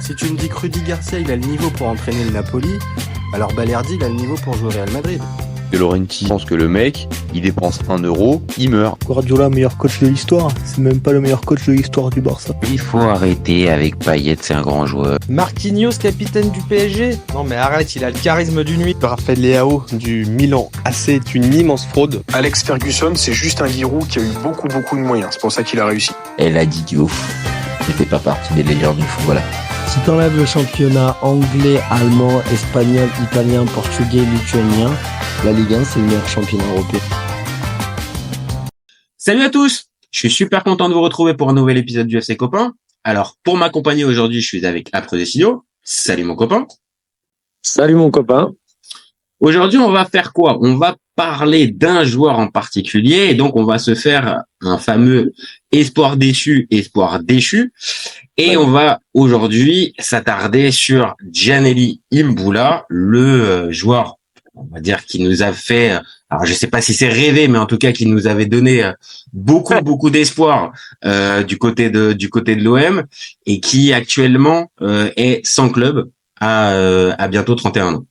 Si tu me dis que Rudy Garcia il a le niveau pour entraîner le Napoli, alors Balerdi il a le niveau pour jouer au Real Madrid. De Laurenti pense que le mec, il dépense 1 euro, il meurt. Guardiola, meilleur coach de l'histoire. C'est même pas le meilleur coach de l'histoire du Barça. Il faut arrêter avec Payet, c'est un grand joueur. Marquinhos, capitaine du PSG? Non mais arrête, il a le charisme d'une nuit. Raphaël Leao du Milan AC est une immense fraude. Alex Ferguson, c'est juste un guirou qui a eu beaucoup de moyens. C'est pour ça qu'il a réussi. Elle a dit Diouf. Il fait pas partie des légendes du football. Si t'enlèves le championnat anglais, allemand, espagnol, italien, portugais, lituanien, la Ligue 1 c'est le meilleur championnat européen. Salut à tous, je suis super content de vous retrouver pour un nouvel épisode du FC Copain. Alors pour m'accompagner aujourd'hui, je suis avec Après Decidio. Salut mon copain. Salut mon copain. Aujourd'hui, on va faire quoi? On va parler d'un joueur en particulier et donc on va se faire un fameux espoir déçu. Et on va aujourd'hui s'attarder sur Gianelli Imbula, le joueur, on va dire, qui nous a fait, alors je sais pas si c'est rêvé, mais en tout cas qui nous avait donné beaucoup d'espoir du côté de l'OM et qui actuellement est sans club à bientôt 31 ans.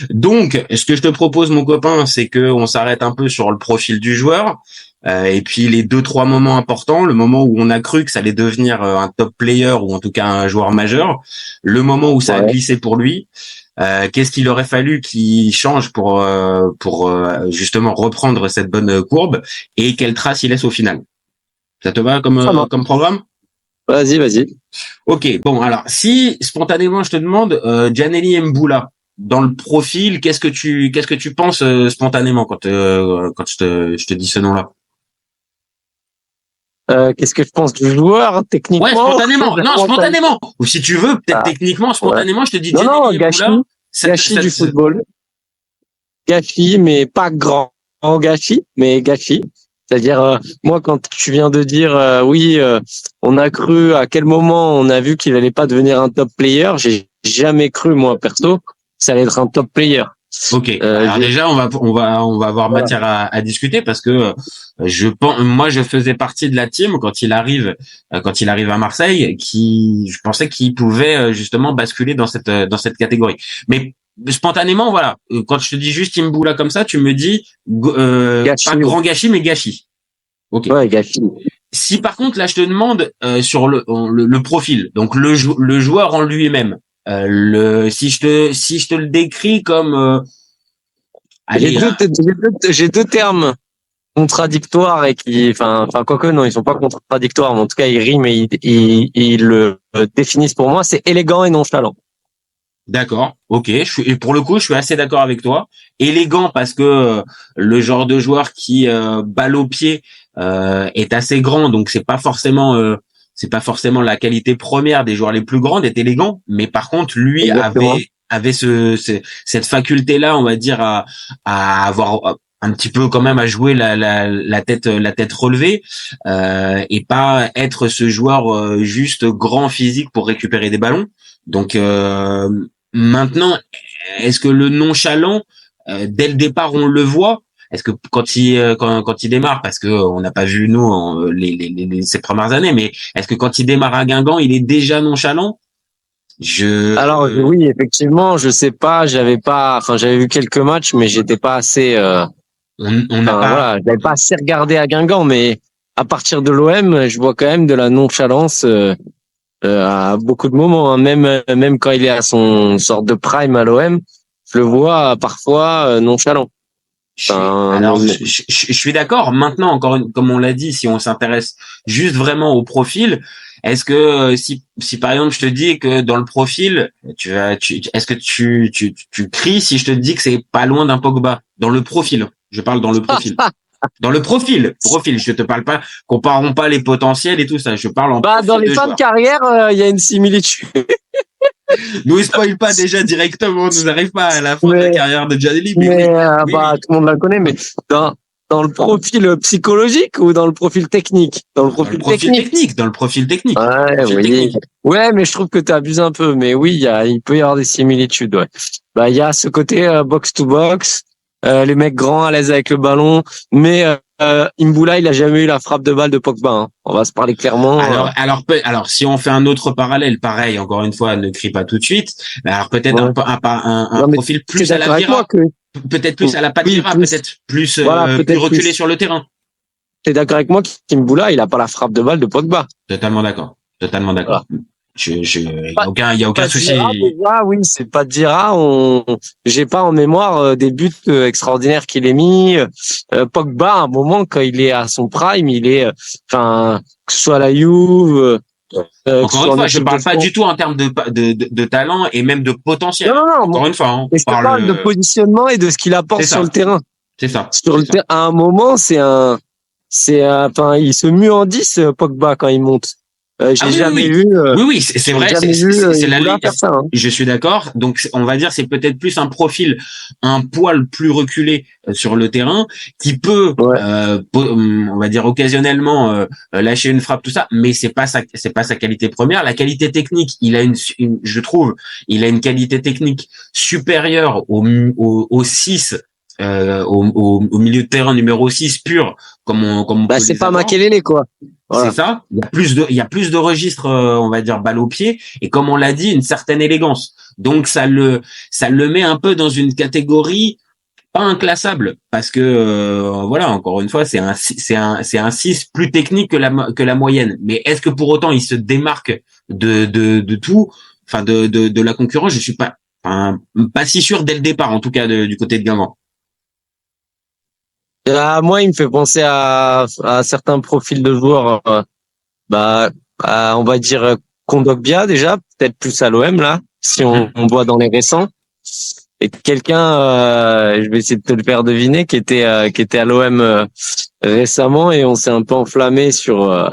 Donc, ce que je te propose, mon copain, c'est que on s'arrête un peu sur le profil du joueur, et puis les 2-3 moments importants, le moment où on a cru que ça allait devenir un top player ou en tout cas un joueur majeur, le moment où ça a glissé pour lui, qu'est-ce qu'il aurait fallu qu'il change pour justement reprendre cette bonne courbe et quelle trace il laisse au final. Ça te va comme programme? Vas-y. Ok, bon alors si spontanément je te demande Gianelli Imbula, dans le profil, qu'est-ce que tu penses spontanément quand je te dis ce nom-là? Qu'est-ce que je pense du joueur techniquement? Ouais, spontanément. Non, spontanément. Ou si tu veux, peut-être techniquement, spontanément, je te dis. Non, gâchis du football. Gâchis, mais pas grand gâchis, mais gâchis. C'est-à-dire, moi, quand tu viens de dire, on a cru à quel moment on a vu qu'il allait pas devenir un top player, j'ai jamais cru, moi, perso, ça allait être un top player. Ok. Alors déjà, on va avoir matière à discuter parce que moi, je faisais partie de la team quand il arrive à Marseille, je pensais qu'il pouvait justement basculer dans cette catégorie. Mais spontanément, voilà. Quand je te dis juste Imbula comme ça, tu me dis pas grand gâchis, mais gâchis. Ok. Ouais, gâchis. Si par contre là, je te demande sur le profil, donc le joueur en lui-même. Si je te le décris comme j'ai deux termes contradictoires et quoique non, ils sont pas contradictoires, mais en tout cas ils riment et ils le définissent pour moi, c'est élégant et nonchalant. D'accord, ok. Et pour le coup, je suis assez d'accord avec toi. Élégant parce que le genre de joueur qui balle au pied est assez grand, donc c'est pas forcément la qualité première des joueurs les plus grands d'être élégant, mais par contre lui avait cette faculté là, on va dire à avoir un petit peu quand même à jouer la tête relevée et pas être ce joueur juste grand physique pour récupérer des ballons. Donc maintenant, est-ce que le nonchalant dès le départ on le voit? Est-ce que quand il démarre, parce que on n'a pas vu nous ces premières années, mais est-ce que quand il démarre à Guingamp, il est déjà nonchalant? Alors oui, effectivement, je sais pas, j'avais vu quelques matchs, mais j'étais pas assez. J'avais pas assez regardé à Guingamp, mais à partir de l'OM, je vois quand même de la nonchalance à beaucoup de moments, hein. Même quand il est à son sorte de prime à l'OM, je le vois parfois nonchalant. Alors, je suis d'accord. Maintenant, comme on l'a dit, si on s'intéresse juste vraiment au profil, est-ce que si par exemple je te dis que dans le profil, est-ce que tu cries si je te dis que c'est pas loin d'un Pogba dans le profil? Je parle dans le profil. Dans le profil, je te parle pas, comparons pas les potentiels et tout ça, je parle en profil dans les fins de carrière, il y a une similitude. Nous spoil pas déjà directement, nous n'arrive pas à la fin de la carrière de Gianelli. Tout le monde la connaît, mais dans le profil psychologique ou dans le profil technique? Dans le profil technique. Ouais, mais je trouve que tu abuses un peu, mais oui, il peut y avoir des similitudes, ouais. Il y a ce côté box to box, les mecs grands à l'aise avec le ballon, mais Imbula, il a jamais eu la frappe de balle de Pogba. Hein. On va se parler clairement. Alors, si on fait un autre parallèle, pareil, encore une fois, ne crie pas tout de suite. Mais alors peut-être un profil plus à la Vira, peut-être plus à la Patte Vira, peut-être plus plus reculé sur le terrain. T'es d'accord avec moi qu'Imbula, il a pas la frappe de balle de Pogba? Totalement d'accord. Voilà. Il y a aucun souci. Oui, c'est pas de Vira. J'ai pas en mémoire des buts extraordinaires qu'il ait mis. Pogba, à un moment, quand il est à son prime, il est, que ce soit à la Juve. Encore une fois, je parle pas du tout en termes de talent et même de potentiel. Non. Encore une fois, hein, je parle de positionnement et de ce qu'il apporte sur le terrain. C'est ça. À un moment, il se mue en 10, Pogba, quand il monte. J'ai jamais vu. Oui, c'est vrai. C'est la ligne. Hein. Je suis d'accord. Donc, on va dire, c'est peut-être plus un profil, un poil plus reculé sur le terrain, qui peut, on va dire occasionnellement lâcher une frappe, tout ça. Mais c'est pas sa qualité première. La qualité technique, je trouve, il a une qualité technique supérieure au 6. Au milieu de terrain numéro 6 pur, comme on peut c'est pas Makelele, quoi. Voilà. C'est ça. Il y a plus de registres, on va dire, balle au pied, et comme on l'a dit, une certaine élégance. Donc ça le met un peu dans une catégorie pas inclassable, parce que voilà, encore une fois, c'est un 6 plus technique que la moyenne. Mais est-ce que pour autant il se démarque de tout, enfin de la concurrence? Je suis pas si sûr dès le départ, en tout cas du côté de Guingamp. Moi, il me fait penser à certains profils de joueurs, on va dire Kondogbia déjà, peut-être plus à l'OM là, si on voit dans les récents. Et quelqu'un, je vais essayer de te le faire deviner, qui était à l'OM récemment, et on s'est un peu enflammé sur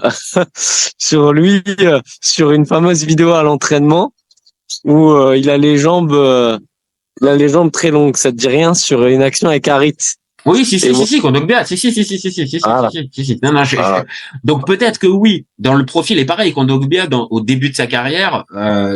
sur lui, sur une fameuse vidéo à l'entraînement où il a les jambes très longues. Ça te dit rien sur une action avec Harit? Oui, si, Kondogbia, si. Non, donc peut-être que oui, dans le profil est pareil, Kondogbia, au début de sa carrière,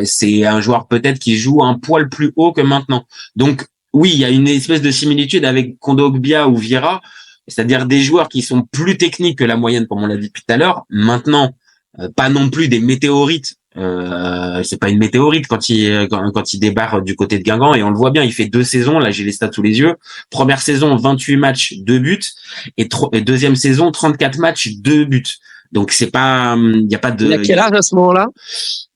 c'est un joueur peut-être qui joue un poil plus haut que maintenant. Donc oui, il y a une espèce de similitude avec Kondogbia ou Vieira, c'est-à-dire des joueurs qui sont plus techniques que la moyenne, comme on l'a dit tout à l'heure. Maintenant, pas non plus des météorites. C'est pas une météorite quand il débarque du côté de Guingamp, et on le voit bien, il fait 2 saisons, là j'ai les stats sous les yeux. Première saison, 28 matchs, 2 buts, et deuxième saison, 34 matchs, 2 buts. Donc c'est pas, il y a pas de. Il a quel âge à ce moment-là?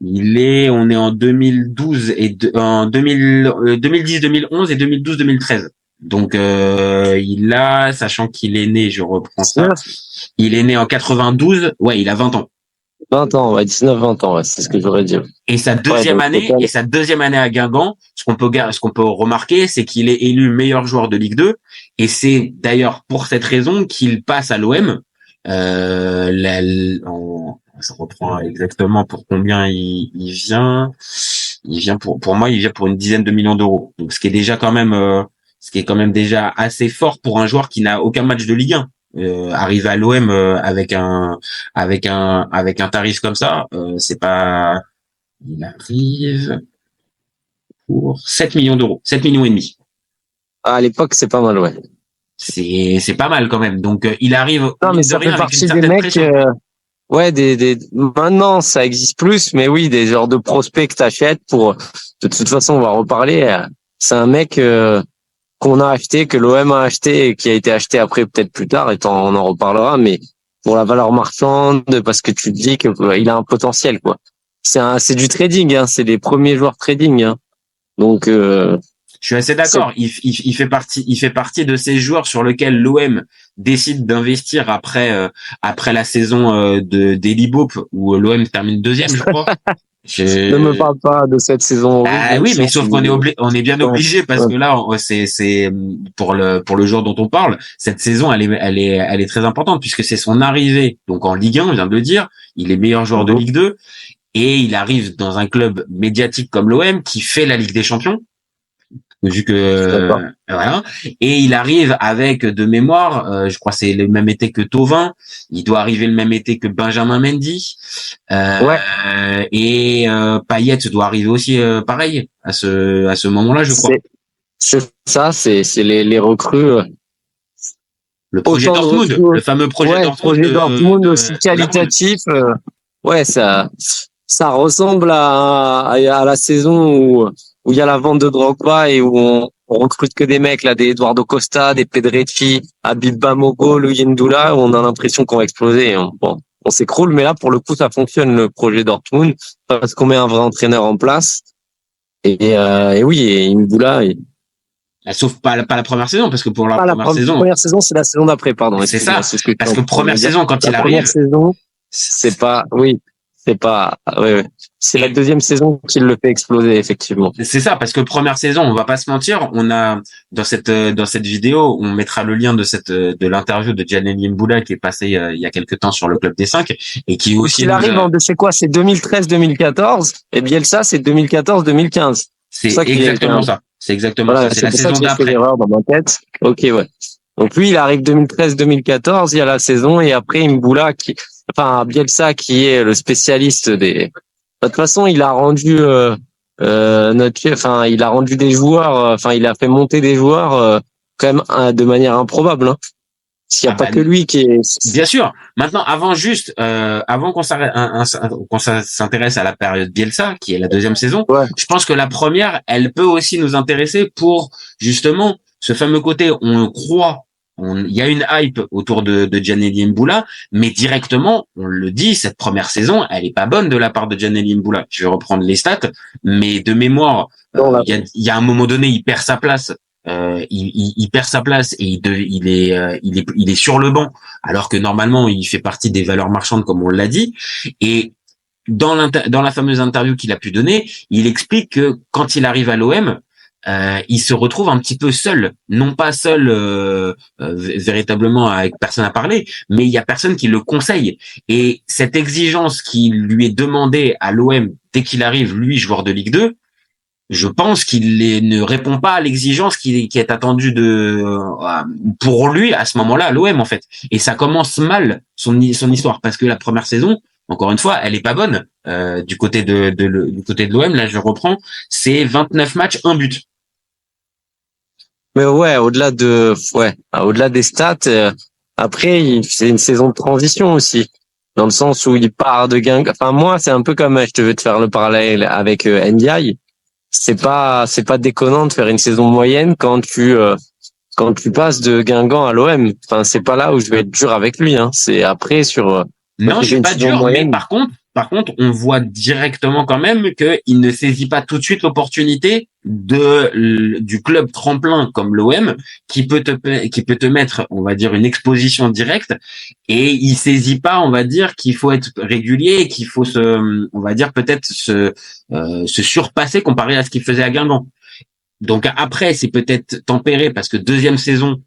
On est en 2012 en 2010, 2011 et 2012, 2013. Donc il a, sachant qu'il est né, je reprends ça, il est né en 92, ouais, il a 20 ans. 20 ans, ouais, 19-20 ans, ouais, c'est ce que j'aurais dit. Et sa deuxième année à Guingamp, ce qu'on peut remarquer, c'est qu'il est élu meilleur joueur de Ligue 2, et c'est d'ailleurs pour cette raison qu'il passe à l'OM. Ça reprend exactement pour combien il vient. Il vient pour moi, il vient pour une dizaine de millions d'euros. Donc ce qui est déjà quand même déjà assez fort pour un joueur qui n'a aucun match de Ligue 1. Arriver à l'OM avec un tarif comme ça, c'est pas. Il arrive pour 7 millions d'euros, 7 millions et demi. À l'époque, c'est pas mal, ouais. C'est pas mal quand même. Donc il arrive. Non, mais ça fait partie des mecs. Maintenant ça existe plus, mais oui, des genres de prospects que t'achètes pour. De toute façon, on va reparler. C'est un mec. Qu'on a acheté, que l'OM a acheté et qui a été acheté après peut-être plus tard, on en reparlera, mais pour la valeur marchande, parce que tu te dis qu'il a un potentiel, quoi. C'est du trading, hein, c'est les premiers joueurs trading, hein. Donc je suis assez d'accord. Il fait partie de ces joueurs sur lesquels l'OM décide d'investir après la saison d'Eli Bop, où l'OM termine 2e, je crois. Ne me parle pas de cette saison. Oui, mais sauf qu'on est bien obligé, parce que là, c'est pour le joueur dont on parle, cette saison, elle est très importante, puisque c'est son arrivée, donc en Ligue 1, on vient de le dire, il est meilleur joueur de Ligue 2, et il arrive dans un club médiatique comme l'OM, qui fait la Ligue des Champions, vu que voilà, et il arrive avec, de mémoire, je crois que c'est le même été que Thauvin, il doit arriver le même été que Benjamin Mendy, et Payet doit arriver aussi pareil à ce moment-là, je crois. C'est ça, c'est les recrues. Le projet Dortmund, le fameux projet Dortmund. Projet Dortmund aussi qualitatif. Ouais, ça ressemble à la saison où il y a la vente de Drogba et où on recrute que des mecs là, des Eduardo Costa, des Pedretti, Habib Bamogo, Louis Ndoula, où on a l'impression qu'on va exploser. On s'écroule, mais là pour le coup ça fonctionne le projet Dortmund parce qu'on met un vrai entraîneur en place. Et oui, et Ndoula. Sauf pas la première saison, parce que pour la première saison, c'est la saison d'après, pardon. C'est ça, parce que première saison, quand il arrive. Première saison, c'est pas, c'est la deuxième saison qu'il le fait exploser, effectivement. C'est ça, parce que première saison, on va pas se mentir, on a, dans cette vidéo, on mettra le lien de l'interview de Djaneli Mboula qui est passé il y a quelques temps sur le Club des 5 et qui aussi. Il arrive c'est quoi? C'est 2013-2014 et Bielsa, c'est 2014-2015. C'est exactement ça. C'est exactement ça. C'est la saison d'après. J'ai l'erreur dans ma tête. Ok, ouais. Donc lui, il arrive 2013-2014, il y a la saison et après Mboula Bielsa qui est le spécialiste des. De toute façon, il a rendu il a rendu des joueurs, il a fait monter des joueurs quand même de manière improbable. Hein. Parce qu'il n'y a pas que lui qui est. Bien sûr. Maintenant, avant qu'on s'intéresse à la période Bielsa, qui est la deuxième saison, je pense que la première, elle peut aussi nous intéresser pour justement ce fameux côté. On croit, il y a une hype autour de Djaneli Mboula, mais directement, on le dit, cette première saison, elle est pas bonne de la part de Djaneli Mboula. Je vais reprendre les stats, mais de mémoire, il y a un moment donné, il perd sa place. Il perd sa place et il est sur le banc alors que normalement il fait partie des valeurs marchandes comme on l'a dit. Et dans la fameuse interview qu'il a pu donner, il explique que quand il arrive à l'OM, il se retrouve un petit peu seul, non pas seul véritablement avec personne à parler, mais il y a personne qui le conseille. Et cette exigence qui lui est demandée à l'OM dès qu'il arrive, lui joueur de Ligue 2, je pense qu'il ne répond pas à l'exigence qui est attendue pour lui à ce moment-là à l'OM en fait. Et ça commence mal son histoire parce que la première saison, encore une fois, elle est pas bonne du côté de l'OM. Là, je reprends, c'est 29 matchs, 1 but. Mais au-delà des stats, après c'est une saison de transition aussi. Dans le sens où il part de Guingamp. Enfin moi, c'est un peu comme je te veux te faire le parallèle avec Ndiaye. C'est pas déconnant de faire une saison moyenne quand tu passes de Guingamp à l'OM. Enfin, c'est pas là où je vais être dur avec lui, hein. C'est après sur. Non, je suis pas dur, mais par contre, on voit directement quand même que il ne saisit pas tout de suite l'opportunité du club tremplin comme l'OM qui peut te mettre, on va dire, une exposition directe et il saisit pas, on va dire, qu'il faut être régulier et qu'il faut on va dire peut-être se surpasser comparé à ce qu'il faisait à Guingamp. Donc après, c'est peut-être tempéré parce que deuxième saison,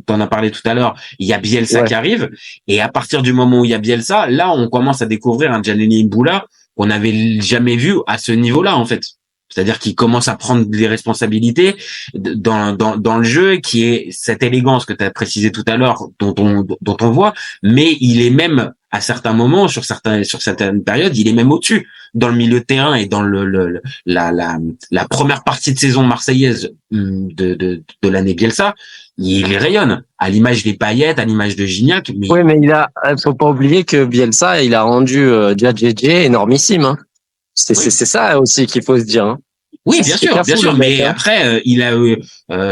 t'en as parlé tout à l'heure, il y a Bielsa qui arrive, et à partir du moment où il y a Bielsa, là, on commence à découvrir un Djaneli Mboula qu'on n'avait jamais vu à ce niveau-là, en fait. C'est-à-dire qu'il commence à prendre des responsabilités dans le jeu, qui est cette élégance que tu as précisé tout à l'heure, dont on voit, mais il est même, à certains moments, sur certaines périodes, il est même au-dessus. Dans le milieu de terrain et dans la première partie de saison marseillaise de l'année Bielsa, il rayonne. À l'image des Payet, à l'image de Gignac. Oui, mais faut pas oublier que Bielsa, il a rendu Djadjedje énormissime, hein. C'est ça aussi qu'il faut se dire, hein. Oui, bien sûr, mais après, il a,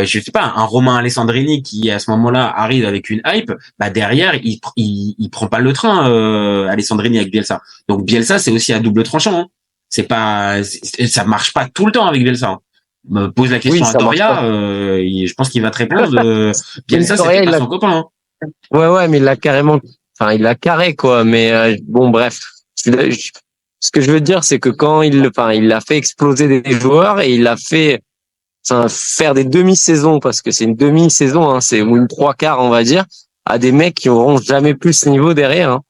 je sais pas, un Romain Alessandrini qui, à ce moment-là, arrive avec une hype, bah, derrière, il prend pas le train, Alessandrini avec Bielsa. Donc, Bielsa, c'est aussi à double tranchant, hein. Ça marche pas tout le temps avec Bielsa, hein. Me pose la question à Doria, je pense qu'il va te répondre, Bielsa, c'était pas son copain, hein. Ouais, mais il l'a carrément, il l'a carré, quoi, mais, bon, bref. Ce que je veux dire, c'est que quand il a fait exploser des joueurs et il a fait, faire des demi-saisons, parce que c'est une demi-saison, hein, c'est une 3/4, on va dire, à des mecs qui auront jamais plus ce niveau derrière, hein.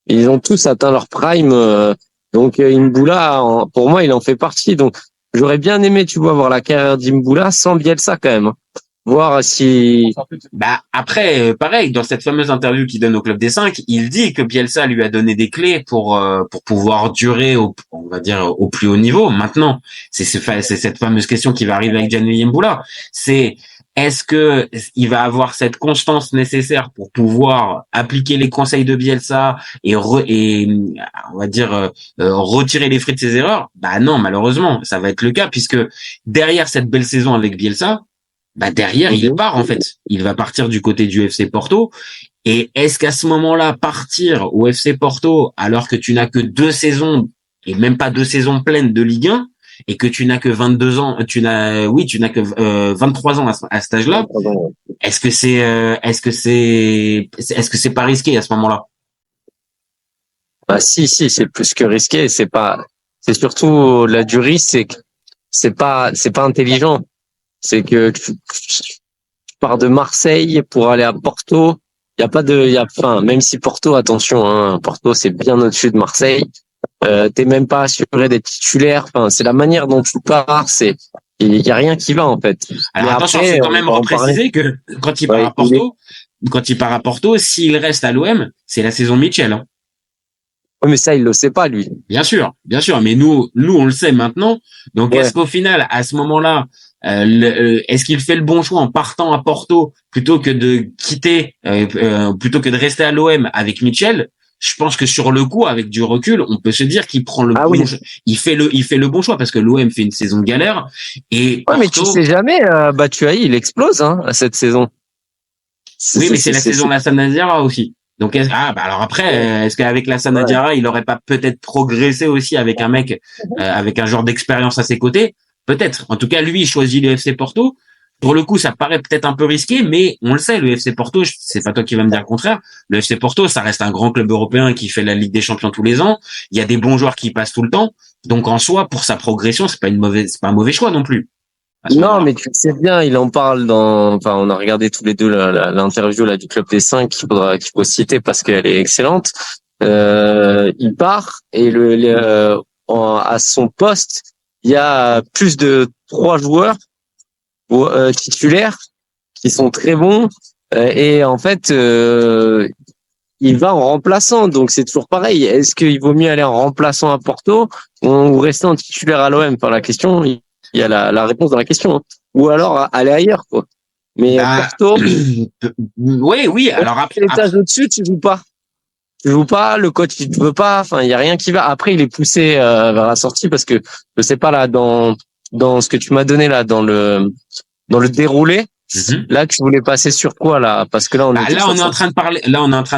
Ils ont tous atteint leur prime, donc Mboula, pour moi, il en fait partie. Donc, j'aurais bien aimé, tu vois, voir la carrière d'Mboula sans Bielsa quand même, hein. Voir si. Bah après, pareil, dans cette fameuse interview qu'il donne au Club des 5, il dit que Bielsa lui a donné des clés pour pouvoir durer on va dire au plus haut niveau. Maintenant, c'est cette fameuse question qui va arriver avec Djaneli Mboula. C'est Est-ce que il va avoir cette constance nécessaire pour pouvoir appliquer les conseils de Bielsa et on va dire retirer les fruits de ses erreurs? Bah non, malheureusement, ça va être le cas puisque derrière cette belle saison avec Bielsa, bah derrière il part en fait. Il va partir du côté du FC Porto. Et est-ce qu'à ce moment-là, partir au FC Porto alors que tu n'as que 2 saisons et même pas 2 saisons pleines de Ligue 1 et que tu n'as que 22 ans, tu n'as que 23 ans à cet âge-là, est-ce que c'est pas risqué à ce moment-là? Bah si, c'est plus que risqué. C'est surtout là du risque, c'est pas intelligent. C'est que tu pars de Marseille pour aller à Porto. Même si Porto, attention, hein, Porto c'est bien au-dessus de Marseille. T'es même pas assuré d'être titulaire. Enfin, c'est la manière dont tu pars. Il y a rien qui va en fait. Alors attention, faut quand même repréciser que quand il part à Porto, s'il reste à l'OM, c'est la saison Mitchell. Hein. Oui, mais ça il le sait pas lui. Bien sûr. Mais nous on le sait maintenant. Donc est-ce qu'au final, à ce moment-là, est-ce qu'il fait le bon choix en partant à Porto plutôt que de quitter, plutôt que de rester à l'OM avec Mitchell? Je pense que sur le coup, avec du recul, on peut se dire qu'il prend le bon choix. Il fait le bon choix parce que l'OM fait une saison de galère et Porto... mais tu sais jamais, Batshuayi, il explose à cette saison. Oui, mais c'est la saison Lassana Diarra aussi. Donc alors après, est-ce qu'avec Lassana Diarra, il aurait pas peut-être progressé aussi avec un mec avec un genre d'expérience à ses côtés? Peut-être. En tout cas, lui, il choisit le FC Porto. Pour le coup, ça paraît peut-être un peu risqué, mais on le sait, le FC Porto, c'est pas toi qui vas me dire le contraire. Le FC Porto, ça reste un grand club européen qui fait la Ligue des Champions tous les ans. Il y a des bons joueurs qui passent tout le temps. Donc, en soi, pour sa progression, c'est pas un mauvais choix non plus. Non, mais tu le sais bien, il en parle on a regardé tous les deux l'interview là du Club des 5 qu'il faut citer parce qu'elle est excellente. Il part et à son poste, il y a plus de 3 joueurs titulaires qui sont très bons et en fait il va en remplaçant, donc c'est toujours pareil. Est-ce qu'il vaut mieux aller en remplaçant à Porto ou rester en titulaire à l'OM? Par la question, il y a la réponse dans la question, hein. Ou alors aller ailleurs quoi. Mais Porto, oui. Alors après l'étage au-dessus, tu joues pas, le coach il te veut pas, enfin il y a rien qui va. Après il est poussé vers la sortie parce que je sais pas là dans ce que tu m'as donné là dans le déroulé. Là tu voulais passer sur quoi là? Parce que là on est en train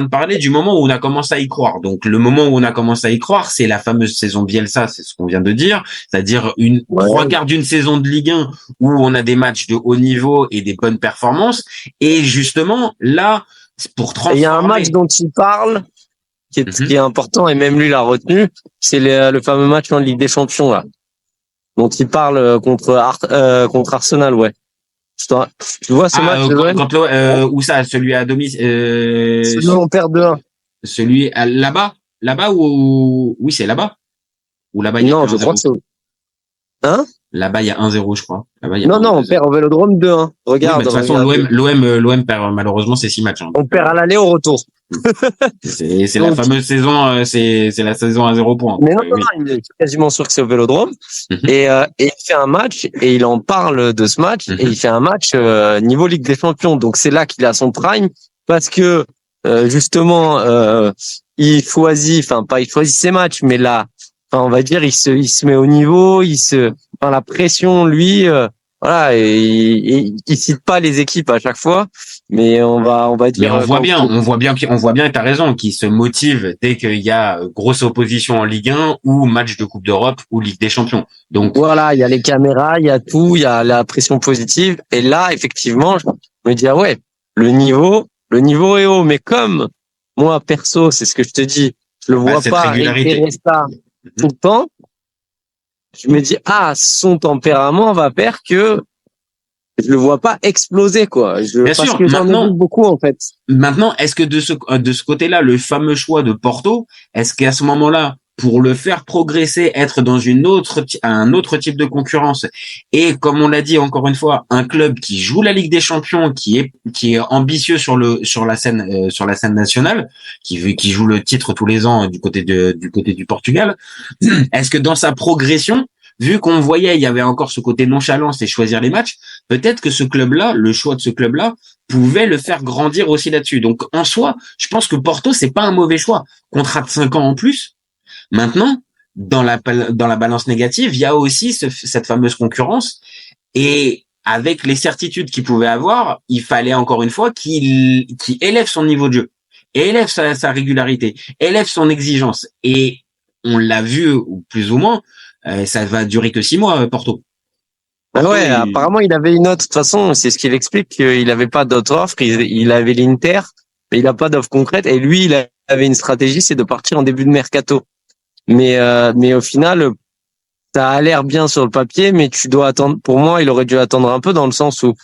de parler du moment où on a commencé à y croire. Donc le moment où on a commencé à y croire, c'est la fameuse saison Bielsa, c'est ce qu'on vient de dire, c'est-à-dire 3/4 d'une saison de Ligue 1 où on a des matchs de haut niveau et des bonnes performances. Et justement là, pour transformer. Il y a un match dont il parle qui est important et même lui l'a retenu, c'est le fameux match en Ligue des Champions là, dont il parle contre Arsenal, ouais. Tu vois ce match où ça, celui à domicile, celui où on perd 2-1. Celui là-bas ou oui, c'est là-bas. Ou là-bas il y a non, je crois que c'est là-bas il y a 1-0 je crois. Non, on perd au Vélodrome 2-1. Regarde. Oui, de toute façon l'OM perd malheureusement ces 6 matchs. Hein. On perd à l'aller au retour. c'est la fameuse saison c'est la saison à 0 points. Mais non, il est quasiment sûr que c'est au Vélodrome. Et il fait un match et il en parle de ce match et il fait un match niveau Ligue des Champions. Donc c'est là qu'il a son prime parce que justement il choisit ses matchs, mais là on va dire il se met au niveau, la pression lui voilà, et il cite pas les équipes à chaque fois, mais on va dire. Mais on voit bien, et t'as raison, qu'il se motive dès qu'il y a grosse opposition en Ligue 1 ou match de Coupe d'Europe ou Ligue des Champions. Donc voilà, il y a les caméras, il y a tout, il y a la pression positive, et là effectivement, je me dis le niveau est haut, mais comme moi perso, c'est ce que je te dis, je le vois pas et ça tout le temps. Je me dis son tempérament va faire que je le vois pas exploser quoi. Parce que j'en ai vu beaucoup en fait. Maintenant, est-ce que de ce côté-là, le fameux choix de Porto, est-ce qu'à ce moment-là, pour le faire progresser, être dans un autre type de concurrence et comme on l'a dit encore une fois, un club qui joue la Ligue des Champions, qui est ambitieux sur la scène nationale, qui joue le titre tous les ans du côté du Portugal, est-ce que dans sa progression, vu qu'on voyait, il y avait encore ce côté nonchalance et choisir les matchs, peut-être que ce club-là, le choix de ce club-là, pouvait le faire grandir aussi là-dessus. Donc, en soi, je pense que Porto, c'est pas un mauvais choix. Contrat de 5 ans en plus. Maintenant, dans la balance négative, il y a aussi cette fameuse concurrence. Et avec les certitudes qu'il pouvait avoir, il fallait encore une fois qu'il élève son niveau de jeu, élève sa régularité, élève son exigence. Et on l'a vu, plus ou moins, ça va durer que 6 mois, Porto. Ouais, apparemment, il avait une autre. De toute façon, c'est ce qu'il explique, qu'il avait pas d'autre offre. Il avait l'Inter, mais il a pas d'offre concrète. Et lui, il avait une stratégie, c'est de partir en début de mercato. Mais au final, ça a l'air bien sur le papier, mais tu dois attendre. Pour moi, il aurait dû attendre un peu dans le sens où,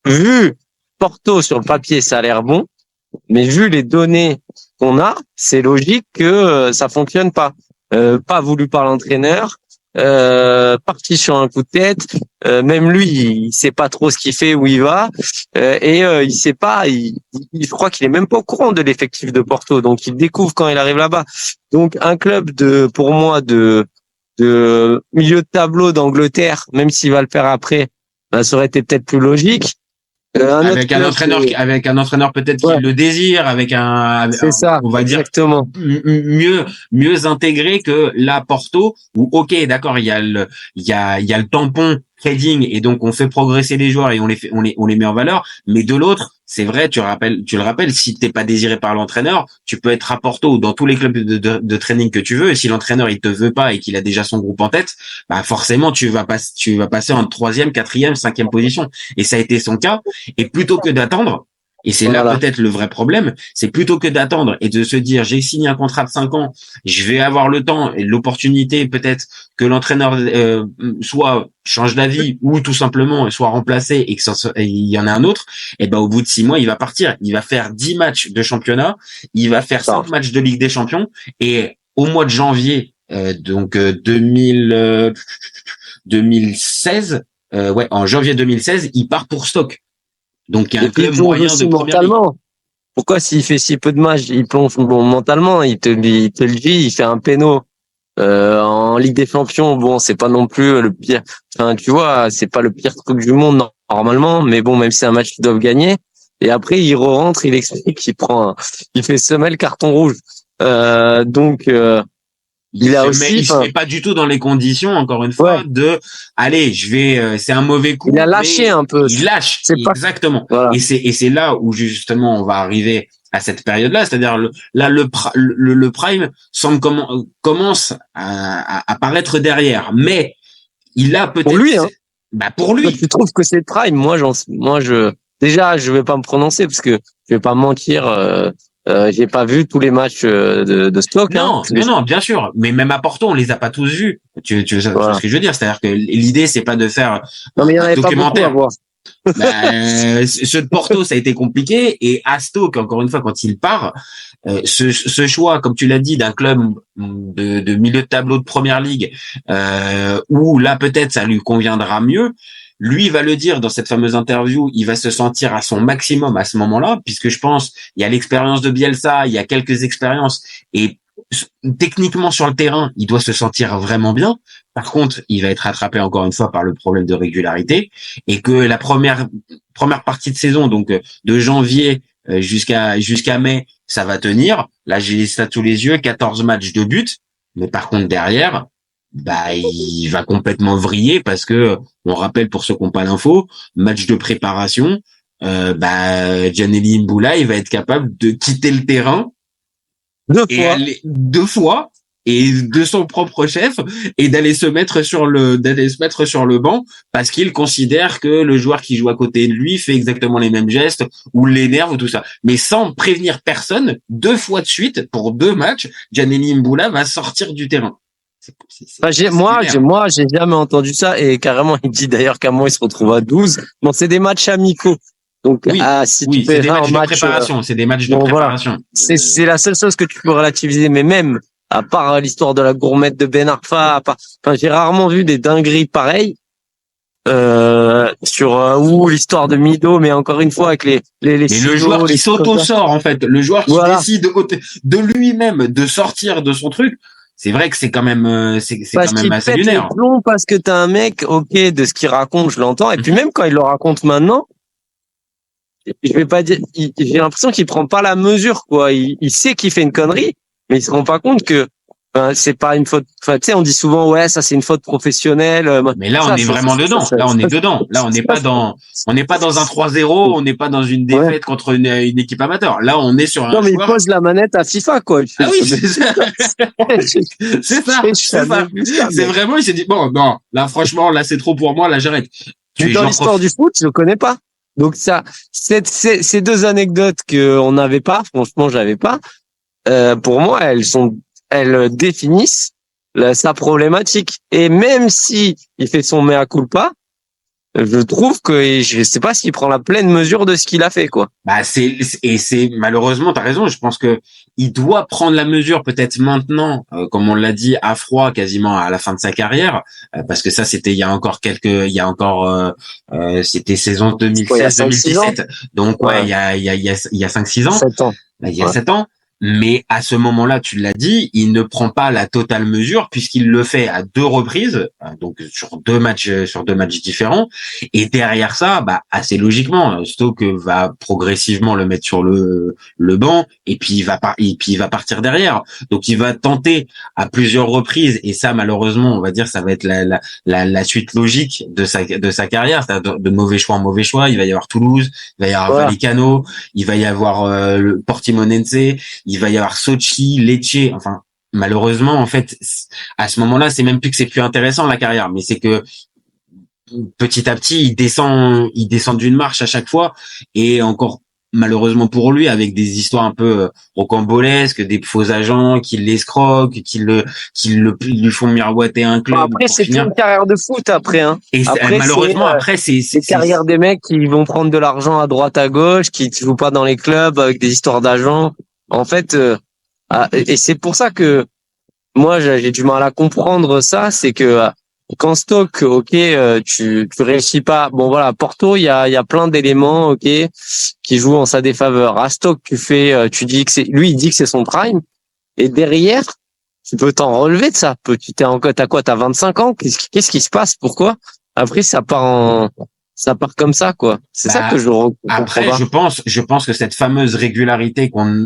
vu Porto sur le papier, ça a l'air bon, mais vu les données qu'on a, c'est logique que ça fonctionne pas. Pas voulu par l'entraîneur, parti sur un coup de tête. Même lui, il sait pas trop ce qu'il fait, où il va, et il sait pas. Je crois qu'il est même pas au courant de l'effectif de Porto, donc il découvre quand il arrive là-bas. Donc un club pour moi de milieu de tableau d'Angleterre, même s'il va le faire après, bah, ça aurait été peut-être plus logique. Avec un entraîneur peut-être qui le désire, c'est ça, on va exactement. dire mieux intégré que la Porto, où ok, d'accord, il y a le tampon trading et donc on fait progresser les joueurs et on les met en valeur, mais de l'autre, c'est vrai, tu le rappelles, si t'es pas désiré par l'entraîneur, tu peux être à Porto ou dans tous les clubs de training que tu veux, et si l'entraîneur il te veut pas et qu'il a déjà son groupe en tête, bah forcément tu vas passer en 3e, 4e, 5e position, et ça a été son cas. Et plutôt que d'attendre, et c'est là peut-être le vrai problème, c'est plutôt que d'attendre et de se dire j'ai signé un contrat de 5 ans, je vais avoir le temps et l'opportunité peut-être que l'entraîneur soit change d'avis ou tout simplement soit remplacé et il y en a un autre, et ben au bout de 6 mois il va partir, il va faire 10 matchs de championnat, il va faire 5 matchs de Ligue des Champions, et au mois de janvier 2016, en janvier 2016, il part pour Stoke. Donc, il y a un club moyen de première ligue. Pourquoi s'il fait si peu de matchs, il plonge mentalement, il te le dit, il fait un péno, en Ligue des Champions, bon, c'est pas non plus le pire, enfin, tu vois, c'est pas le pire truc du monde, normalement, mais bon, même si c'est un match qu'ils doivent gagner, et après, il rentre, il explique, il fait semelle carton rouge, il se met pas du tout dans les conditions, encore une fois, allez, c'est un mauvais coup. Il a lâché un peu. Il lâche. Exactement. Voilà. Et c'est là où justement on va arriver à cette période-là, c'est-à-dire le prime semble commence à apparaître derrière, mais il a peut-être. Pour lui, hein. Bah, pour lui. Tu trouves que c'est le prime? Déjà, je vais pas me prononcer parce que je vais pas mentir, j'ai pas vu tous les matchs de Stoke. Non, bien sûr. Mais même à Porto, on les a pas tous vus. Tu sais ce que je veux dire. C'est-à-dire que l'idée, c'est pas de faire un documentaire. Ceux de Porto, ça a été compliqué. Et à Stoke, encore une fois, quand il part, ce choix, comme tu l'as dit, d'un club de milieu de tableau de première ligue, où là, peut-être, ça lui conviendra mieux. Lui va le dire dans cette fameuse interview, il va se sentir à son maximum à ce moment-là, puisque je pense, il y a l'expérience de Bielsa, il y a quelques expériences, et techniquement sur le terrain, il doit se sentir vraiment bien. Par contre, il va être rattrapé encore une fois par le problème de régularité, et que la première partie de saison, donc de janvier jusqu'à mai, ça va tenir. Là, j'ai les stats sous les yeux, 14 matchs de but, mais par contre derrière, bah, il va complètement vriller parce que, on rappelle pour ceux qui n'ont pas l'info, match de préparation, Gianelli Mboula, il va être capable de quitter le terrain deux fois et de son propre chef, et d'aller se mettre sur le banc parce qu'il considère que le joueur qui joue à côté de lui fait exactement les mêmes gestes ou l'énerve ou tout ça. Mais sans prévenir personne, 2 fois de suite pour 2 matchs, Gianelli Mboula va sortir du terrain. Moi, j'ai jamais entendu ça, et carrément, il dit d'ailleurs qu'à moi, il se retrouve à 12. Bon, c'est des matchs amicaux. Donc, tu fais des matchs de préparation, c'est des matchs de préparation. Voilà. C'est la seule chose que tu peux relativiser, mais même, à part l'histoire de la gourmette de Ben Arfa, j'ai rarement vu des dingueries pareilles, sur, l'histoire de Mido, mais encore une fois, avec les mais le joueur qui s'auto-sort, en fait, le joueur qui décide de lui-même de sortir de son truc, c'est vrai que c'est quand même, c'est Parce quand même qu'il assez pète les lunaire. plombs, parce que t'as un mec, ok, de ce qu'il raconte, je l'entends. Et puis même quand il le raconte maintenant, je vais pas dire, j'ai l'impression qu'il prend pas la mesure, quoi. Il sait qu'il fait une connerie, mais il se rend pas compte que c'est pas une faute. Enfin, tu sais, on dit souvent, ouais, ça c'est une faute professionnelle. Mais là, on est vraiment dedans. Là, on est dedans. Là, on n'est pas dans un 3-0, on n'est pas dans une défaite contre une équipe amateur. Là, on est sur un Non, mais il joueur. pose la manette à FIFA, quoi. Ah oui, c'est ça. C'est ça. C'est vraiment, il s'est dit, bon, non, là, franchement, là, c'est trop pour moi, là, j'arrête. Mais dans l'histoire du foot, je le connais pas. Donc ça, ces deux anecdotes que on n'avait pas, franchement, j'avais pas. Pour moi, elles définissent sa problématique. Et même si il fait son mea culpa, je trouve que je sais pas s'il prend la pleine mesure de ce qu'il a fait, quoi. Bah c'est malheureusement, t'as raison. Je pense que il doit prendre la mesure peut-être maintenant, comme on l'a dit, à froid, quasiment à la fin de sa carrière, parce que ça c'était il y a encore c'était saison 2016-2017. Donc ouais, il y a 5-6 ans. 7 ans. Il y a 7 ans. Mais à ce moment-là, tu l'as dit, il ne prend pas la totale mesure puisqu'il le fait à 2 reprises, donc sur deux matchs différents. Et derrière ça, bah assez logiquement, Stoke va progressivement le mettre sur le banc et puis il va partir derrière. Donc il va tenter à plusieurs reprises et ça malheureusement, on va dire, ça va être la suite logique de sa carrière, c'est-à-dire de mauvais choix en mauvais choix. Il va y avoir Toulouse, il va y avoir Vallecano, il va y avoir le Portimonense. Il va y avoir Sochi, Lecce, enfin malheureusement en fait à ce moment-là c'est même plus que c'est plus intéressant la carrière, mais c'est que petit à petit il descend d'une marche à chaque fois et encore malheureusement pour lui avec des histoires un peu rocambolesques, des faux agents qui l'escroquent, qui lui font miroiter un club. Après c'est une carrière de foot après hein. Et après, malheureusement après c'est carrière des mecs qui vont prendre de l'argent à droite à gauche, qui jouent pas dans les clubs avec des histoires d'agents. En fait, et c'est pour ça que moi j'ai du mal à comprendre ça, c'est que quand Stoke, ok, tu réussis pas. Bon voilà, Porto, il y a plein d'éléments, ok, qui jouent en sa défaveur. À Stoke, tu dis que lui, il dit que c'est son prime, et derrière, tu peux t'en relever de ça. T'as quoi, t'as 25 ans, qu'est-ce qui se passe, pourquoi? Après, ça part comme ça, quoi. C'est ça que je comprends après, pas. je pense que cette fameuse régularité qu'on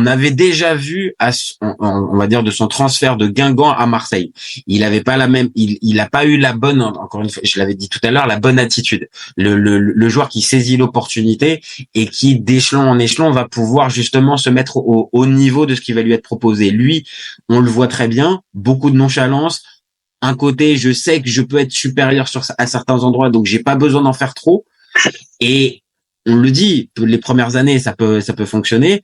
avait déjà vue on va dire de son transfert de Guingamp à Marseille. Il avait pas la même, il a pas eu la bonne, encore une fois, je l'avais dit tout à l'heure, la bonne attitude. Le joueur qui saisit l'opportunité et qui d'échelon en échelon va pouvoir justement se mettre au niveau de ce qui va lui être proposé. Lui, on le voit très bien, beaucoup de nonchalance. Un côté, je sais que je peux être supérieur à certains endroits, donc j'ai pas besoin d'en faire trop. Et on le dit, les premières années, ça peut fonctionner.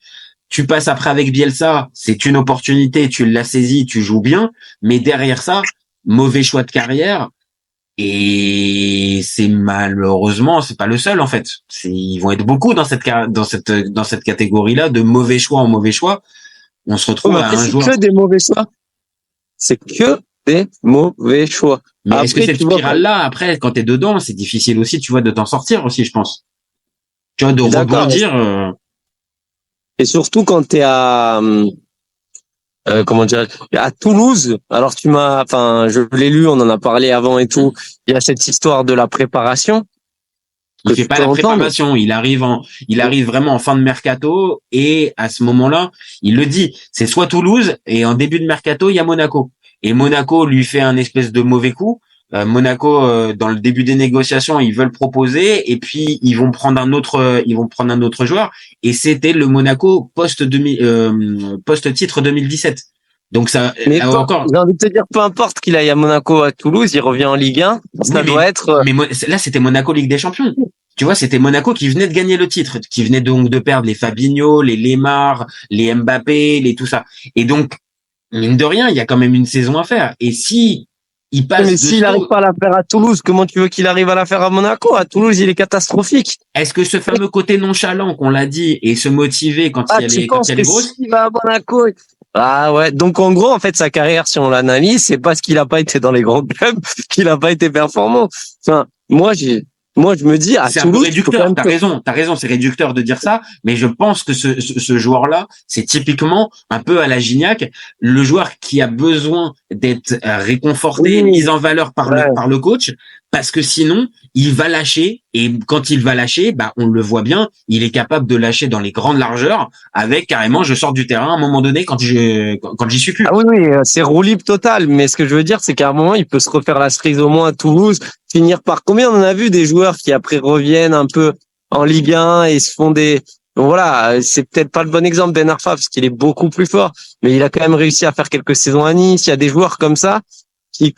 Tu passes après avec Bielsa, c'est une opportunité, tu l'as saisi, tu joues bien. Mais derrière ça, mauvais choix de carrière. Et c'est malheureusement, c'est pas le seul en fait. Ils vont être beaucoup dans cette catégorie-là de mauvais choix en mauvais choix. On se retrouve à un joueur. C'est que des mauvais choix. C'est que des mauvais choix. Mais est-ce que cette spirale-là, après, quand t'es dedans, c'est difficile aussi, tu vois, de t'en sortir aussi, je pense. Tu vois, de rebondir. Et surtout quand t'es à Toulouse. Alors je l'ai lu, on en a parlé avant et tout. Il y a cette histoire de la préparation. Il fait pas la préparation, il arrive vraiment en fin de mercato et à ce moment-là, il le dit, c'est soit Toulouse et en début de mercato, il y a Monaco. Et Monaco lui fait un espèce de mauvais coup. Monaco, dans le début des négociations, ils veulent proposer et puis ils vont prendre un autre joueur. Et c'était le Monaco post-titre 2017. Donc ça, mais encore. J'ai envie de te dire, peu importe qu'il aille à Monaco, à Toulouse, il revient en Ligue 1. Ça doit être. Mais là, c'était Monaco Ligue des Champions. Tu vois, c'était Monaco qui venait de gagner le titre, qui venait donc de perdre les Fabinho, les Lemar, les Mbappé, les tout ça. Et donc, mine de rien, il y a quand même une saison à faire. Et si il passe. Mais s'il n'arrive pas à la faire à Toulouse, comment tu veux qu'il arrive à la faire à Monaco? À Toulouse, il est catastrophique. Est-ce que ce fameux côté nonchalant qu'on l'a dit et se motiver quand il y a les grosses. S'il va à Monaco. Ah ouais. Donc en gros, en fait, sa carrière, si on l'analyse, c'est parce qu'il n'a pas été dans les grands clubs qu'il n'a pas été performant. Enfin, moi, moi, je me dis, à c'est un peu Toulouse, réducteur. T'as raison, c'est réducteur de dire ça, mais je pense que ce joueur-là, c'est typiquement un peu à la Gignac, le joueur qui a besoin d'être réconforté, mis en valeur par le coach, parce que sinon, il va lâcher, et quand il va lâcher, bah, on le voit bien, il est capable de lâcher dans les grandes largeurs, avec carrément, je sors du terrain à un moment donné quand j'y suis plus. Ah oui, c'est roue libre total, mais ce que je veux dire, c'est qu'à un moment, il peut se refaire la cerise au moins à Toulouse, finir par combien on en a vu des joueurs qui après reviennent un peu en Ligue 1 et se font des, bon voilà, c'est peut-être pas le bon exemple Ben Arfa parce qu'il est beaucoup plus fort, mais il a quand même réussi à faire quelques saisons à Nice. Il y a des joueurs comme ça qui,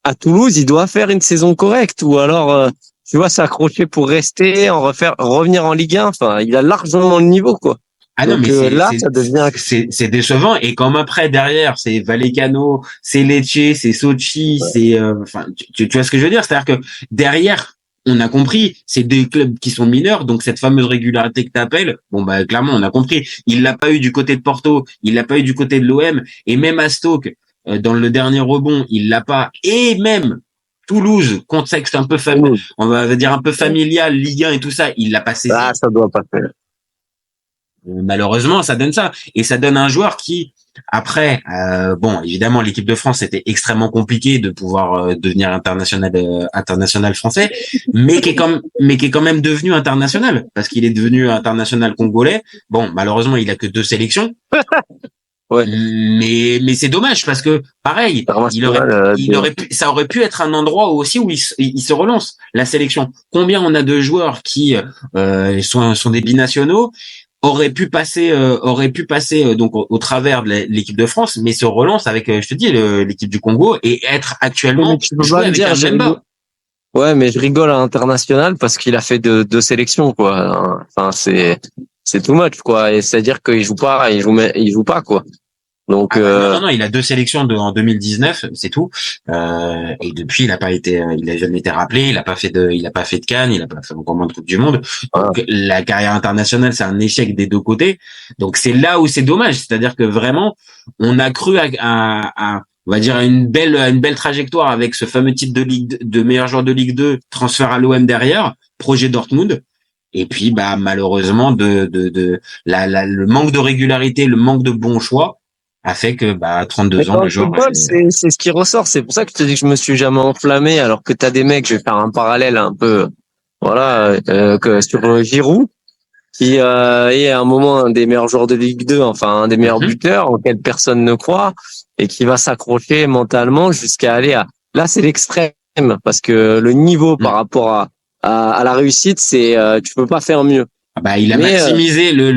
à Toulouse, il doit faire une saison correcte ou alors, tu vois, s'accrocher pour rester, revenir en Ligue 1. Enfin, il a largement le niveau, quoi. Ah non, donc, mais là, ça devient, c'est décevant. Et comme après, derrière, c'est Vallecano, c'est Lecce, c'est Sochi, c'est, enfin, tu vois ce que je veux dire? C'est-à-dire que derrière, on a compris, c'est des clubs qui sont mineurs, donc cette fameuse régularité que t'appelles, bon, bah, clairement, on a compris. Il l'a pas eu du côté de Porto, il l'a pas eu du côté de l'OM, et même à Stoke, dans le dernier rebond, il l'a pas, et même Toulouse, contexte un peu on va dire un peu familial, Ligue 1 et tout ça, il l'a pas saisi. ah, ça doit pas faire. Malheureusement, ça donne ça. Et ça donne un joueur qui, après, bon, évidemment, l'équipe de France, c'était extrêmement compliqué de pouvoir devenir international français, mais qui est quand même devenu international, parce qu'il est devenu international congolais. Bon, malheureusement, il a que 2 sélections. Ouais. Mais c'est dommage parce que pareil, ça aurait pu être un endroit aussi où il se relance la sélection. Combien on a de joueurs qui sont des binationaux aurait pu passer donc au travers de l'équipe de France, mais se relance avec, je te dis, l'équipe du Congo et être actuellement joué avec un Jemba. Ouais, mais je rigole à l'international parce qu'il a fait deux sélections, quoi. Enfin, c'est too much, quoi. Et c'est-à-dire qu'il joue pas, il joue pas, quoi. Donc non, il a 2 sélections en 2019, c'est tout. Et depuis, il a jamais été rappelé, il a pas fait de CAN, il a pas fait encore moins de Coupe du Monde. Donc la carrière internationale, c'est un échec des 2 côtés. Donc c'est là où c'est dommage, c'est-à-dire que vraiment, on a cru à on va dire une belle trajectoire avec ce fameux titre de meilleur joueur de Ligue 2, transfert à l'OM derrière, projet Dortmund. Et puis bah malheureusement le manque de régularité, le manque de bons choix a fait que à 32 ans le joueur c'est ce qui ressort. C'est pour ça que je te dis que je me suis jamais enflammé, alors que t'as des mecs, je vais faire un parallèle un peu que sur Giroud qui est à un moment un des meilleurs joueurs de Ligue 2, enfin un des meilleurs buteurs auquel personne ne croit et qui va s'accrocher mentalement jusqu'à aller à, là c'est l'extrême parce que le niveau par rapport à la réussite, c'est tu peux pas faire mieux. Il a maximisé le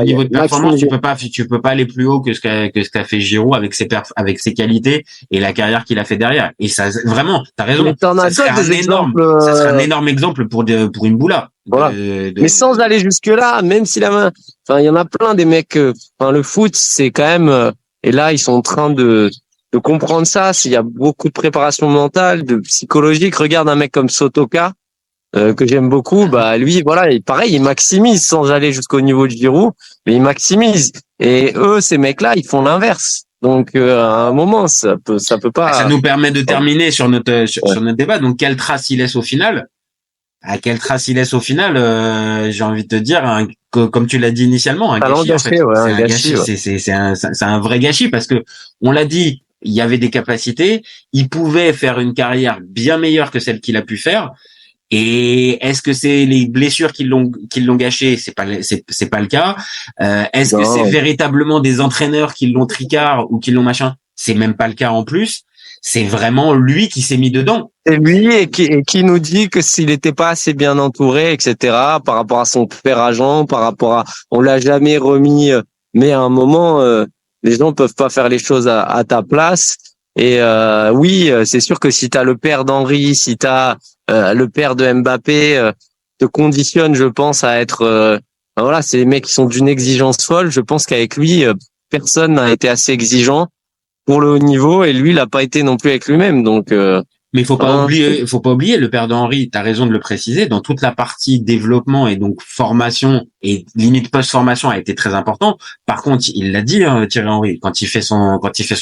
niveau de performance. Tu peux pas aller plus haut que ce qu'a fait Giroud avec ses qualités et la carrière qu'il a fait derrière. Et ça, vraiment, t'as raison. Ça serait un énorme exemple pour une boula. Voilà. Mais sans aller jusque là, même si il y en a plein des mecs, le foot, c'est quand même, et là, ils sont en train de comprendre ça. S'il y a beaucoup de préparation mentale, de psychologique. Regarde un mec comme Sotoka, que j'aime beaucoup, lui, voilà, pareil, il maximise sans aller jusqu'au niveau du Giroud, mais il maximise. Et eux, ces mecs-là, ils font l'inverse. Donc, à un moment, ça peut pas. Ça nous permet de terminer sur notre débat. Donc, quelle trace il laisse au final? Quelle trace il laisse au final? J'ai envie de te dire, comme tu l'as dit initialement, un gâchis. En fait. Un gâchis. C'est un vrai gâchis parce que on l'a dit, il y avait des capacités, il pouvait faire une carrière bien meilleure que celle qu'il a pu faire. Et est-ce que c'est les blessures qui l'ont gâché? C'est pas le cas. Est-ce que c'est véritablement des entraîneurs qui l'ont tricard ou qui l'ont machin? C'est même pas le cas en plus. C'est vraiment lui qui s'est mis dedans. C'est lui et qui nous dit que s'il n'était pas assez bien entouré, etc. Par rapport à son père agent, par rapport à, on l'a jamais remis. Mais à un moment, les gens peuvent pas faire les choses à ta place. Et oui, c'est sûr que si t'as le père d'Henry, si t'as le père de Mbappé, te conditionne, je pense, à être. Voilà, c'est les mecs qui sont d'une exigence folle. Je pense qu'avec lui, personne n'a été assez exigeant pour le haut niveau, et lui, il n'a pas été non plus avec lui-même. Donc. Mais faut pas oublier le père d'Henry, t'as raison de le préciser, dans toute la partie développement et donc formation et limite post-formation a été très important. Par contre, il l'a dit, Thierry Henry, quand il fait son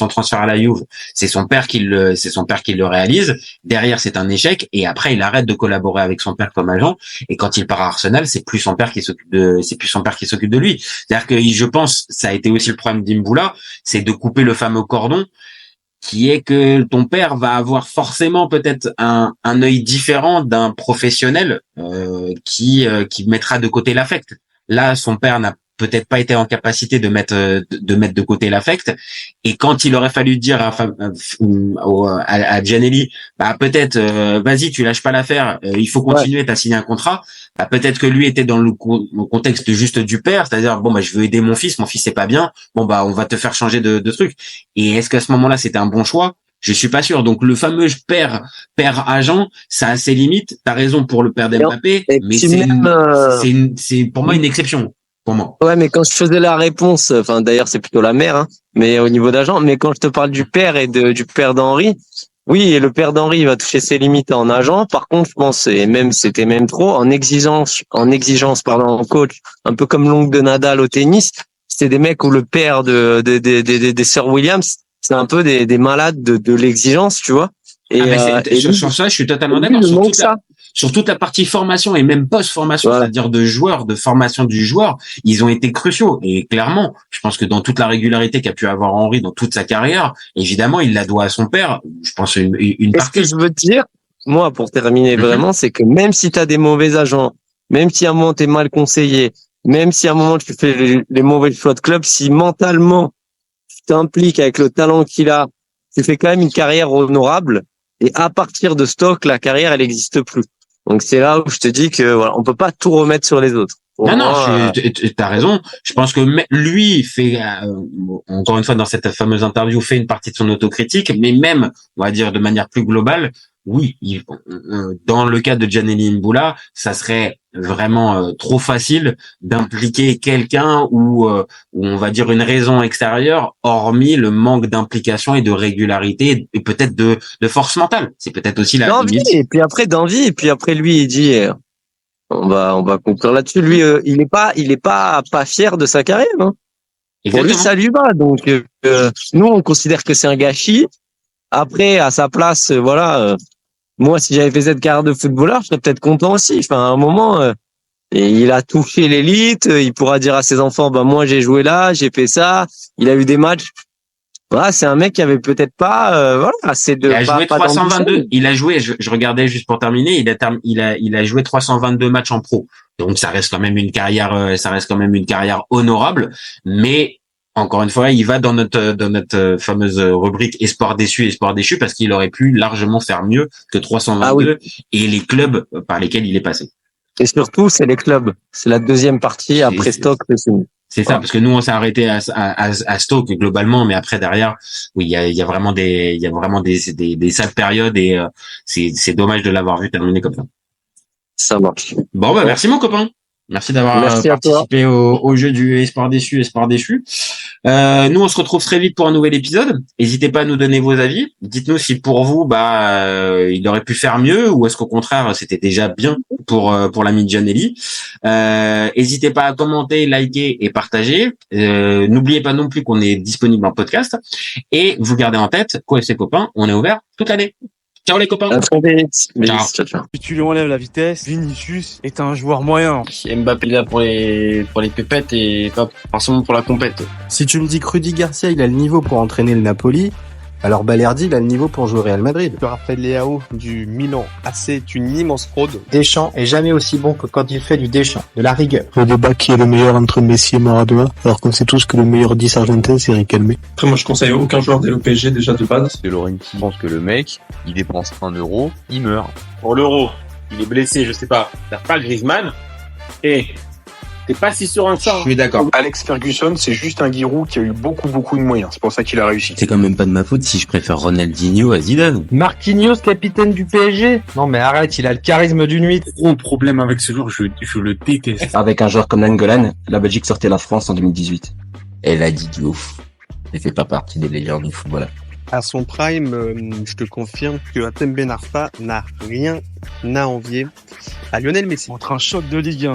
transfert à la Juve, c'est son père qui le réalise. Derrière, c'est un échec et après, il arrête de collaborer avec son père comme agent. Et quand il part à Arsenal, c'est plus son père qui s'occupe de lui. C'est-à-dire que je pense, ça a été aussi le problème d'Imbula, c'est de couper le fameux cordon, qui est que ton père va avoir forcément peut-être un œil différent d'un professionnel qui mettra de côté l'affect. Là, son père n'a peut-être pas été en capacité de mettre de côté l'affect, et quand il aurait fallu dire à Giannelli, bah peut-être vas-y, tu lâches pas l'affaire, il faut continuer, t'as signé un contrat. Bah, peut-être que lui était dans le contexte juste du père, c'est-à-dire bon bah je veux aider mon fils c'est pas bien, bon bah on va te faire changer de truc. Et est-ce qu'à ce moment-là c'était un bon choix? Je suis pas sûr. Donc le fameux père agent, ça a ses limites. T'as raison pour le père d'Mbappé, mais c'est pour moi une exception. Pour moi. Ouais, mais quand je faisais la réponse, enfin d'ailleurs c'est plutôt la mère, hein, mais au niveau d'agent, mais quand je te parle du père et du père d'Henry, oui, le père d'Henry va toucher ses limites en agent. Par contre, je pense, c'était même trop, en exigence, en coach, un peu comme l'oncle de Nadal au tennis, c'est des mecs où le père des Sir Williams, c'est un peu des malades de l'exigence, tu vois. Et, sur ça, je suis totalement d'accord. Sur toute la partie formation et même post-formation, c'est-à-dire de joueurs, de formation du joueur, ils ont été cruciaux. Et clairement, je pense que dans toute la régularité qu'a pu avoir Henry dans toute sa carrière, évidemment, il la doit à son père. Je pense une partie. Ce que je veux te dire, moi, pour terminer vraiment, c'est que même si tu as des mauvais agents, même si à un moment t'es mal conseillé, même si à un moment tu fais les mauvais choix de club, si mentalement tu t'impliques avec le talent qu'il a, tu fais quand même une carrière honorable. Et à partir de stock, la carrière, elle n'existe plus. Donc c'est là où je te dis que voilà, on peut pas tout remettre sur les autres. Non, t'as raison. Je pense que lui fait, encore une fois dans cette fameuse interview, fait une partie de son autocritique, mais même, on va dire de manière plus globale, oui, dans le cas de Giannelli Imbula, ça serait vraiment trop facile d'impliquer quelqu'un ou on va dire une raison extérieure, hormis le manque d'implication et de régularité et peut-être de force mentale. C'est peut-être aussi la limite. Et puis après lui il dit on va conclure là-dessus. Lui il est pas fier de sa carrière. Hein. Pour lui ça lui va. Donc nous on considère que c'est un gâchis. Après à sa place moi, si j'avais fait cette carrière de footballeur, je serais peut-être content aussi. Enfin, à un moment, il a touché l'élite. Il pourra dire à ses enfants, moi, j'ai joué là, j'ai fait ça. Il a eu des matchs. Voilà, c'est un mec qui avait peut-être pas, assez de. Il a joué 322. Il a joué. Je regardais juste pour terminer. Il a joué 322 matchs en pro. Donc, ça reste quand même une carrière honorable. Mais encore une fois, il va dans notre fameuse rubrique espoir déçu parce qu'il aurait pu largement faire mieux que 322 et les clubs par lesquels il est passé. Et surtout, c'est les clubs. C'est la deuxième partie après Stoke. C'est ça, parce que nous on s'est arrêté à Stoke globalement, mais après derrière, oui, il y a vraiment des sales périodes et c'est dommage de l'avoir vu terminer comme ça. Ça marche. Bon merci mon copain. Merci d'avoir participé au jeu du espoir déçu. Nous, on se retrouve très vite pour un nouvel épisode. N'hésitez pas à nous donner vos avis. Dites-nous si pour vous, il aurait pu faire mieux ou est-ce qu'au contraire, c'était déjà bien pour l'ami Giannelli. N'hésitez pas à commenter, liker et partager. N'oubliez pas non plus qu'on est disponible en podcast. Et vous gardez en tête, quoi, ces copains, on est ouvert toute l'année. Ciao les copains. Ciao. Si tu lui enlèves la vitesse, Vinicius est un joueur moyen. Mbappé est là pour les pépettes et pas forcément pour la compète. Si tu me dis que Rudy Garcia il a le niveau pour entraîner le Napoli, alors Balerdi il a le niveau pour jouer au Real Madrid. Raphaël Leao du Milan AC est une immense fraude. Deschamps est jamais aussi bon que quand il fait du Deschamps, de la rigueur. Le débat qui est le meilleur entre Messi et Maradona, alors qu'on sait tous que le meilleur 10 argentin c'est Riquelme. Après moi je conseille aucun joueur d'aller au PSG déjà de base. De Laurenti, je pense que le mec, il dépense 1 euro, il meurt. Pour l'euro, il est blessé, je sais pas. T'as pas Griezmann et t'es pas si sûr que ça. Je suis d'accord. Alex Ferguson, c'est juste un Giroud qui a eu beaucoup de moyens. C'est pour ça qu'il a réussi. C'est quand même pas de ma faute si je préfère Ronaldinho à Zidane. Marquinhos, capitaine du PSG? Non mais arrête, il a le charisme d'une huître. Gros problème avec ce joueur, je le déteste. Avec un joueur comme Nainggolan, la Belgique sortait la France en 2018. Et elle a dit du ouf. Elle fait pas partie des légendes du football. À son prime, je te confirme que Hatem Ben Arfa n'a rien à envier à Lionel Messi. Entre un choc de Ligue 1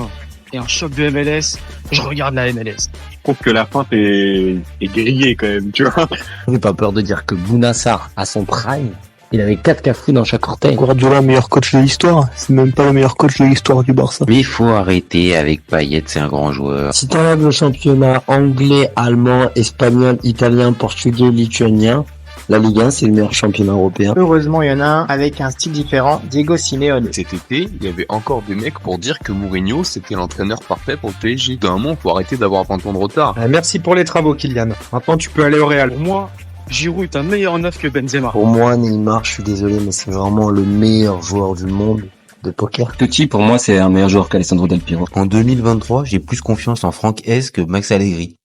et un choc de MLS, je regarde la MLS. Je trouve que la feinte est grillée quand même, tu vois. J'ai pas peur de dire que Bounassar, à son prime, il avait 4 cafous dans chaque orteil. Guardiola, meilleur coach de l'histoire. C'est même pas le meilleur coach de l'histoire du Barça. Mais il faut arrêter avec Payet, c'est un grand joueur. Si t'enlèves le championnat anglais, allemand, espagnol, italien, portugais, lituanien, la Ligue 1, c'est le meilleur championnat européen. Heureusement, il y en a un avec un style différent, Diego Simeone. Cet été, il y avait encore des mecs pour dire que Mourinho, c'était l'entraîneur parfait pour le PSG. D'un moment, faut arrêter d'avoir 20 ans de retard. Merci pour les travaux, Kylian. Maintenant, tu peux aller au Real. Pour moi, Giroud est un meilleur neuf que Benzema. Pour moi, Neymar, je suis désolé, mais c'est vraiment le meilleur joueur du monde de poker. Totti, pour moi, c'est un meilleur joueur qu'Alessandro Del Piero. En 2023, j'ai plus confiance en Franck Hez que Max Allegri.